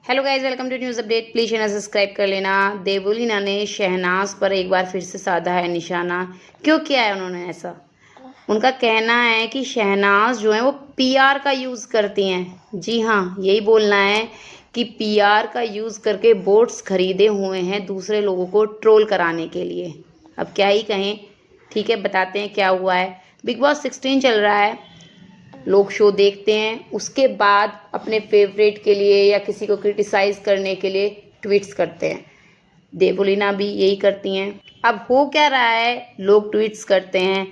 Hello guys, welcome to news update. Please channel subscribe कर लेना। देवोलीना ने शहनाज पर एक बार फिर से साधा है निशाना। क्यों किया है उन्होंने ऐसा? उनका कहना है कि शहनाज जो है वो पीआर का यूज़ करती हैं। जी हाँ, यही बोलना है कि पीआर का यूज़ करके बोट्स खरीदे हुए हैं दूसरे लोगों को ट्रोल कराने के लिए। अब क्या ही कहें। ठीक है, बताते हैं क्या हुआ है। बिग बॉस 16 चल रहा है, लोग शो देखते हैं, उसके बाद अपने फेवरेट के लिए या किसी को क्रिटिसाइज करने के लिए ट्वीट्स करते हैं। देवोलीना भी यही करती हैं। अब हो क्या रहा है, लोग ट्वीट्स करते हैं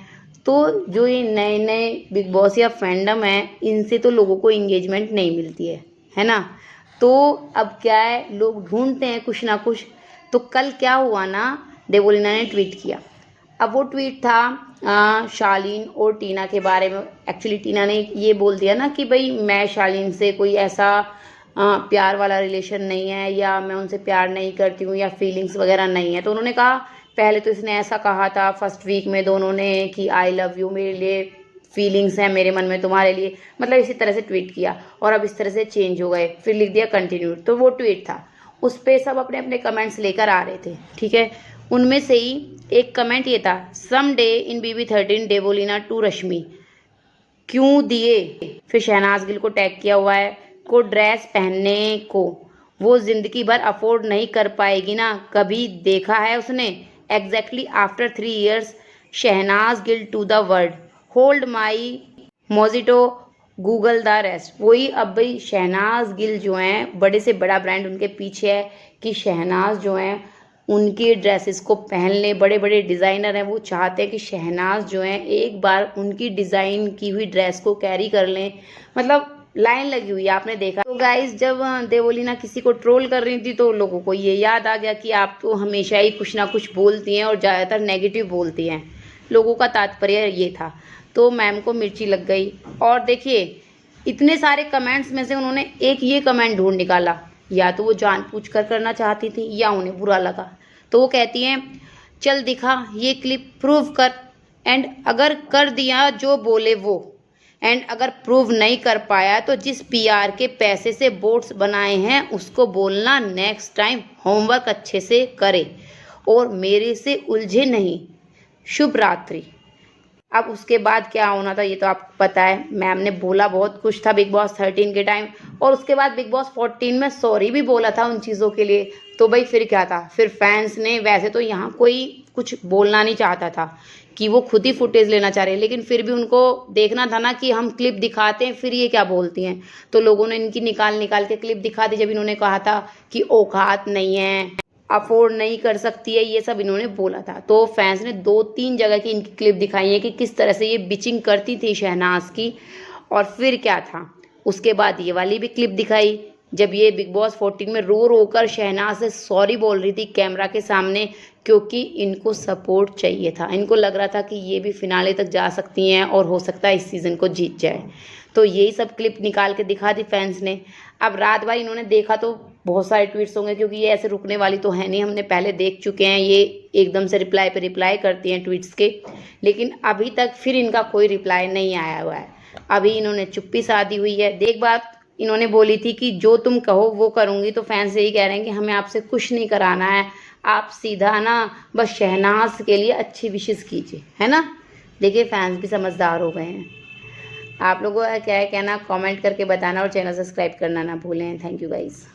तो जो ये नए नए बिग बॉस या फैंडम है, इनसे तो लोगों को इंगेजमेंट नहीं मिलती है ना। तो अब क्या है, लोग ढूंढते हैं कुछ ना कुछ। तो कल क्या हुआ ना, देवोलीना ने ट्वीट किया। अब वो ट्वीट था शालीन और टीना के बारे में। एक्चुअली टीना ने ये बोल दिया ना कि भाई मैं शालीन से कोई ऐसा प्यार वाला रिलेशन नहीं है, या मैं उनसे प्यार नहीं करती हूँ, या फीलिंग्स वगैरह नहीं है। तो उन्होंने कहा, पहले तो इसने ऐसा कहा था फर्स्ट वीक में दोनों ने कि आई लव यू, मेरे लिए फीलिंग्स हैं मेरे मन में तुम्हारे लिए, मतलब इसी तरह से ट्वीट किया। और अब इस तरह से चेंज हो गए, फिर लिख दिया कंटिन्यू। तो वो ट्वीट था, उस पर सब अपने अपने कमेंट्स लेकर आ रहे थे। ठीक है, उनमें से ही एक कमेंट ये था, some day in BB13 Devoleena to Rashmi क्यों दिए। फिर शहनाज गिल को टैग किया हुआ है, को ड्रेस पहनने को वो जिंदगी भर अफोर्ड नहीं कर पाएगी ना, कभी देखा है उसने। Exactly after 3 years Shehnaaz Gill to the world, hold my mojito, Google the rest. वही अब भाई शहनाज गिल जो हैं, बड़े से बड़ा ब्रांड उनके पीछे है कि शहनाज जो हैं उनके ड्रेसेस को पहन लें। बड़े बड़े डिज़ाइनर हैं, वो चाहते हैं कि शहनाज जो हैं एक बार उनकी डिज़ाइन की हुई ड्रेस को कैरी कर लें। मतलब लाइन लगी हुई है, आपने देखा। तो गाइज, जब देवोलीना किसी को ट्रोल कर रही थी तो लोगों को ये याद आ गया कि आप तो हमेशा ही कुछ ना कुछ बोलती हैं और ज़्यादातर नेगेटिव बोलती हैं। लोगों का तात्पर्य ये था। तो मैम को मिर्ची लग गई। और देखिए, इतने सारे कमेंट्स में से उन्होंने एक ये कमेंट ढूंढ निकाला, या तो वो जानबूझकर करना चाहती थी या उन्हें बुरा लगा। तो वो कहती हैं, चल दिखा ये क्लिप, प्रूव कर। एंड अगर कर दिया जो बोले वो, एंड अगर प्रूव नहीं कर पाया तो जिस पीआर के पैसे से बोट्स बनाए हैं उसको बोलना नेक्स्ट टाइम होमवर्क अच्छे से करे और मेरे से उलझे नहीं। शुभ रात्रि। अब उसके बाद क्या होना था ये तो आपको पता है। मैम ने बोला बहुत कुछ था बिग बॉस 13 के टाइम, और उसके बाद बिग बॉस 14 में सॉरी भी बोला था उन चीज़ों के लिए। तो भाई फिर क्या था, फिर फैंस ने, वैसे तो यहाँ कोई कुछ बोलना नहीं चाहता था कि वो खुद ही फुटेज लेना चाह रहे हैं, लेकिन फिर भी उनको देखना था ना कि हम क्लिप दिखाते हैं फिर ये क्या बोलती हैं। तो लोगों ने इनकी निकाल निकाल के क्लिप दिखा दी, जब इन्होंने कहा था कि औकात नहीं है, अफोर्ड नहीं कर सकती है, ये सब इन्होंने बोला था। तो फैंस ने 2-3 जगह की इनकी क्लिप दिखाई है कि किस तरह से ये बिचिंग करती थी शहनाज की। और फिर क्या था, उसके बाद ये वाली भी क्लिप दिखाई, जब ये बिग बॉस 14 में रो रो कर शहनाज से सॉरी बोल रही थी कैमरा के सामने, क्योंकि इनको सपोर्ट चाहिए था। इनको लग रहा था कि ये भी फिनाले तक जा सकती हैं और हो सकता है इस सीज़न को जीत जाए। तो यही सब क्लिप निकाल के दिखा दी फैंस ने। अब रात भर इन्होंने देखा तो बहुत सारे ट्वीट्स होंगे, क्योंकि ये ऐसे रुकने वाली तो है नहीं, हमने पहले देख चुके हैं ये एकदम से रिप्लाई पे रिप्लाई करती हैं ट्वीट्स के। लेकिन अभी तक फिर इनका कोई रिप्लाई नहीं आया हुआ है। अभी इन्होंने चुप्पी साधी हुई है। देख बात, इन्होंने बोली थी कि जो तुम कहो वो करूँगी, तो फैंस यही कह रहे हैं कि हमें आपसे कुछ नहीं कराना है, आप सीधा ना बस शहनाज के लिए अच्छी विशेस कीजिए, है ना। देखिए, फैंस भी समझदार हो गए हैं। आप लोगों का क्या है कहना, कमेंट करके बताना और चैनल सब्सक्राइब करना ना भूलें। Thank you guys.